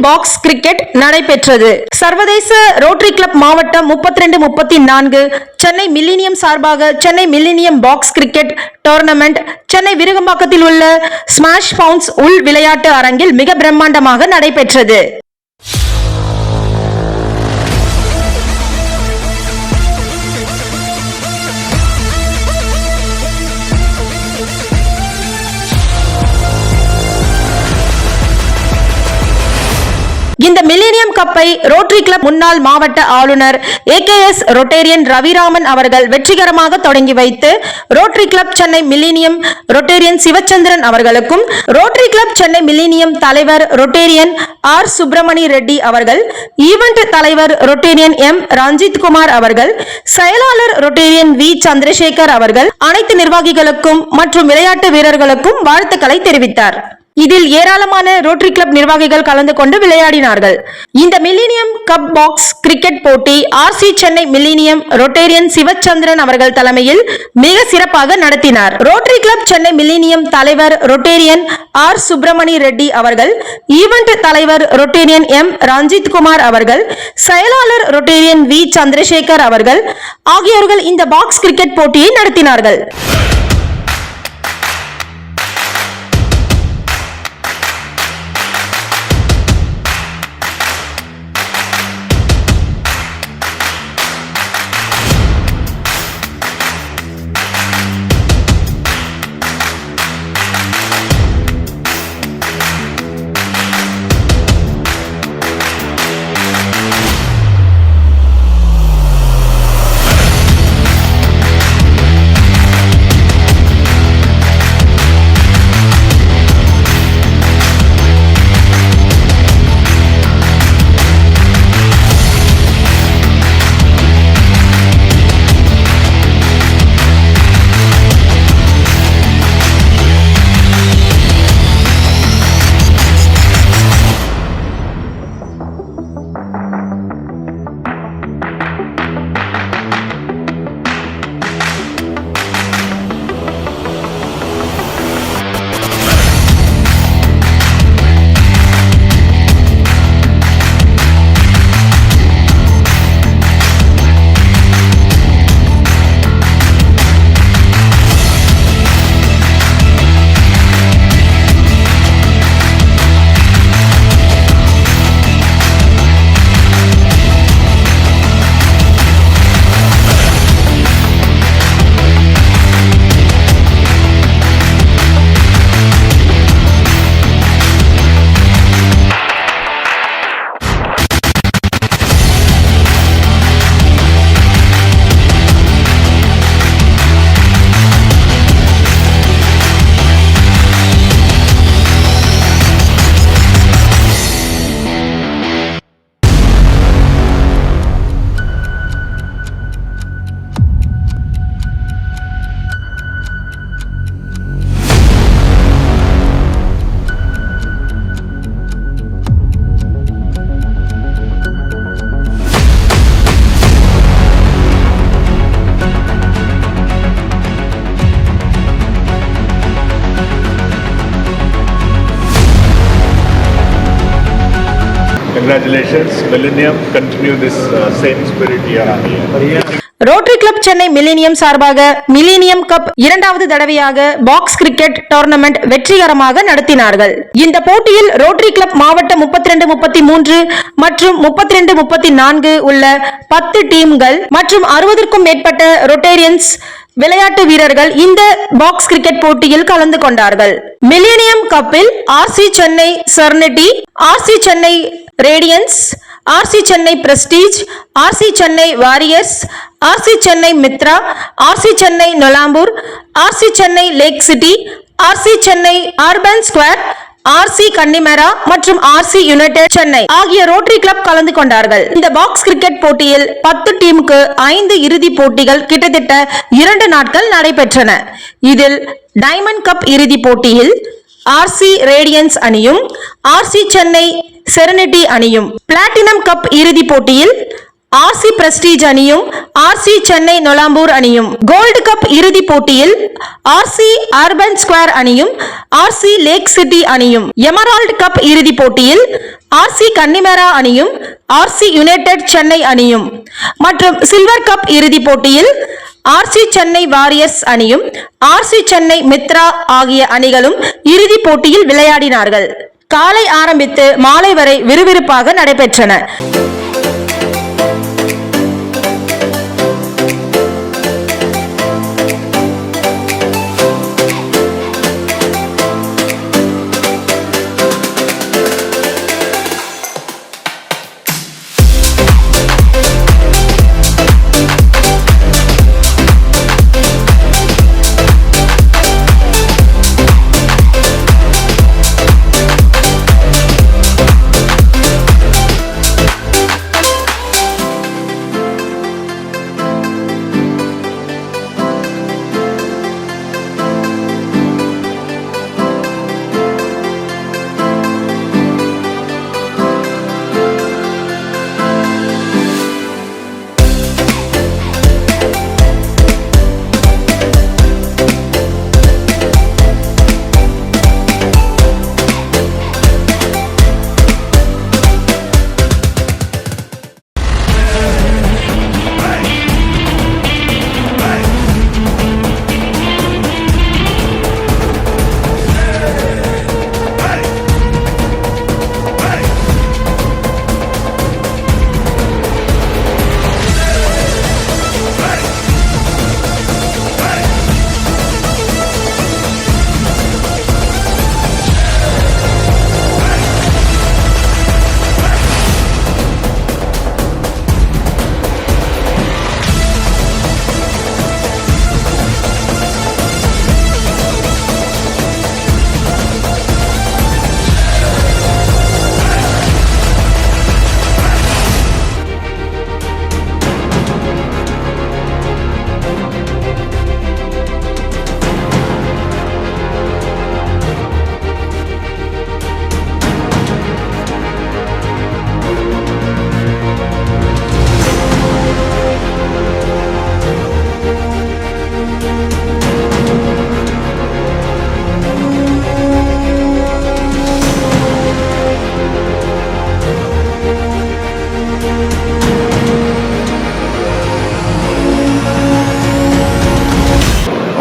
Box cricket நடைபெற்றது. சர்வதேச rotary club மாவட்டம் 32-34 சென்னை மில்லினியம் சார்பாக Chennai millennium box cricket tournament Chennai விருகம்பாக்கத்தில் உள்ள ஸ்மாஷ் பவுண்ட்ஸ் உள் விளையாட்டு அரங்கில் மிக பிரம்மாண்டமாக நடைபெற்றது. இந்த மில்லினியம் கப்பை ரோட்டரி கிளப் முன்னாள் மாவட்ட ஆளுநர் AKS ரொட்டேரியன் ரவிராமன் அவர்கள் வெற்றிகரமாக தொடங்கி வைத்து rotary club Chennai millennium Rotarian Sivachandran அவர்களுக்கும் ரோட்டரி கிளப் சென்னை மில்லினியம் தலைவர் ரொட்டேரியன் R சுப்பிரமணி ரெட்டி அவர்கள், ஈவென்ட் தலைவர் ரொட்டேரியன் M ரஞ்சித் குமார் அவர்கள், செயலாளர் ரொட்டேரியன் V சந்திரசேகர் அவர்கள் அனைத்து நிர்வாகிகளுக்கும் மற்றும் விளையாட்டு வீரர்களுக்கும் வாழ்த்துக்களை தெரிவித்தார். இதில் ஏராளமான ரோட்டரி கிளப் நிர்வாகிகள் கலந்து கொண்டு விளையாடினார்கள். இந்த மில்லினியம் கப் பாக்ஸ் கிரிக்கெட் போட்டி RC Chennai millennium Rotarian Sivachandran அவர்கள் தலைமையில் மிக சிறப்பாக நடத்தினார். ரோட்டரி கிளப் சென்னை மில்லினியம் தலைவர் ரொட்டேரியன் R சுப்பிரமணி ரெட்டி அவர்கள், ஈவென்ட் தலைவர் ரொட்டேரியன் M ரஞ்சித் குமார் அவர்கள், செயலாளர் ரொட்டேரியன் V சந்திரசேகர் அவர்கள் ஆகியோர்கள் இந்த பாக்ஸ் கிரிக்கெட் போட்டியை நடத்தினார்கள். Congratulations, Millennium. Continue this same spirit year on year. Rotary club Chennai millennium சார்பாக மில்லினியம் கப் இரண்டாவது தடவையாக பாக்ஸ் கிரிக்கெட் டோர்னமெண்ட் வெற்றிகரமாக நடத்தினார்கள். இந்த போட்டியில் ரோட்டரி கிளப் மாவட்டம் 32-33 மற்றும் 32-34 உள்ள 10 டீம்கள் மற்றும் 60க்கும் மேற்பட்ட ரொட்டேரியன்ஸ் விளையாட்டு வீரர்கள் இந்த பாக்ஸ் கிரிக்கெட் போட்டியில் கலந்து கொண்டார்கள். மில்லினியம் கப்பில் RC Chennai serenity, RC Chennai radiance, RC Chennai prestige, RC Chennai warriors, RC Chennai Mitra, RC Chennai Nolambur, RC Chennai lake city, RC Chennai urban square, RC Connemara மற்றும் RC யுனைடெட் சென்னை ஆகிய ரோட்டரி கிளப் கலந்து கொண்டார்கள். இந்த பாக்ஸ் கிரிக்கெட் போட்டியில் 10 டீமுக்கு 5 இறுதி போட்டிகள் கிட்டத்தட்ட 2 நாட்கள் நடைபெற்றன. இதில் டைமண்ட் கப் இறுதி போட்டியில் RC ரேடியன்ஸ் அணியும் RC சென்னை செரனிட்டி அணியும், பிளாட்டினம் கப் இறுதி போட்டியில் ஆர்சி பிரஸ்டீஜ் அணியும் ஆர்சி சென்னை நொலாம்பூர் அணியும். கோல்டு கப் இறுதிப் போட்டியில் ஆர்சி அர்பன் ஸ்கொயர் அணியும் ஆர்சி லேக் சிட்டி அணியும். எமரால்டு கப் இறுதிப் போட்டியில் ஆர்சி கன்னிமேரா அணியும் ஆர்சி யுனைடெட் சென்னை அணியும் மற்றும் சில்வர் கப் இறுதிப் போட்டியில் ஆர்சி சென்னை வாரியர்ஸ் அணியும் ஆர்சி சென்னை மித்ரா ஆகிய அணிகளும் இறுதிப் போட்டியில் விளையாடினார்கள். காலை ஆரம்பித்து மாலை வரை விறுவிறுப்பாக நடைபெற்றன.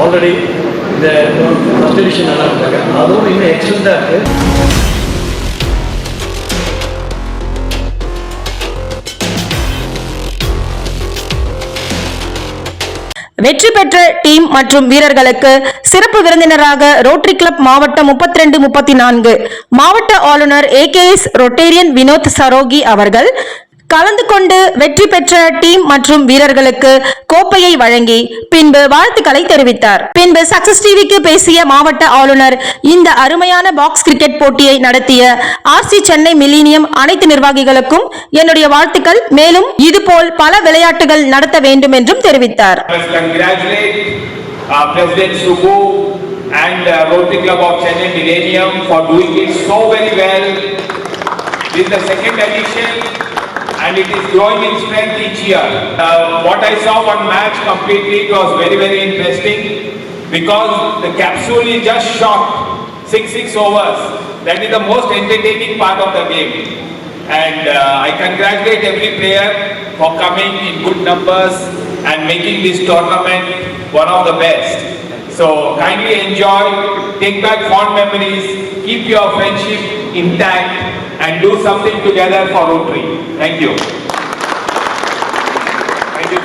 ஆல்ரெடி இந்த ஃபர்ஸ்ட் எடிஷன் நல்லா இருந்தாங்க, அதோடு இன்னும் எக்ஸலண்டாக இருக்குது. வெற்றி பெற்ற டீம் மற்றும் வீரர்களுக்கு சிறப்பு விருந்தினராக ரோட்டரி கிளப் மாவட்டம் 32-34 மாவட்ட ஆளுநர் AKS ரொட்டேரியன் வினோத் சரோகி அவர்கள் கலந்து கொண்டு வெற்றி பெற்ற டீம் மற்றும் வீரர்களுக்கு கோப்பையை வழங்கி பின்பு வாழ்த்துக்களை தெரிவித்தார். பின்பு சக்சஸ் டிவிக்கு பேசிய மாவட்ட ஆளுநர் இந்த அருமையான பாக்ஸ் கிரிக்கெட் போட்டியை நடத்திய ஆர்சி சென்னை மில்லினியம் அனைத்து நிர்வாகிகளுக்கும் என்னுடைய வாழ்த்துக்கள், மேலும் இதுபோல் பல விளையாட்டுகள் நடத்த வேண்டும் என்றும் தெரிவித்தார். President Subbu and Rotary Club of Chennai Millennium for doing it so very well. This is the second edition and it is growing in strength each year. What I saw one match completely, it was very, very interesting because the capsule is just short, 6 overs. That is the most entertaining part of the game. And I congratulate every player for coming in good numbers and making this tournament one of the best. So kindly enjoy, take back fond memories, keep your friendship intact and do something together for Rotary. Thank you. Thank you.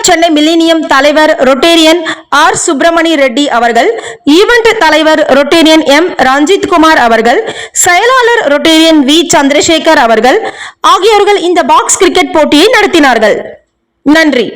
Club Chennai millennium தலைவர் Rotarian R Subramani Reddy அவர்கள், event தலைவர் Rotarian M Ranjith Kumar அவர்கள், செயலாளர் Rotarian we Chandrasekhar அவர்கள் ஆகியோர்கள் இந்த box cricket போட்டியை நடத்தினார்கள். நன்றி.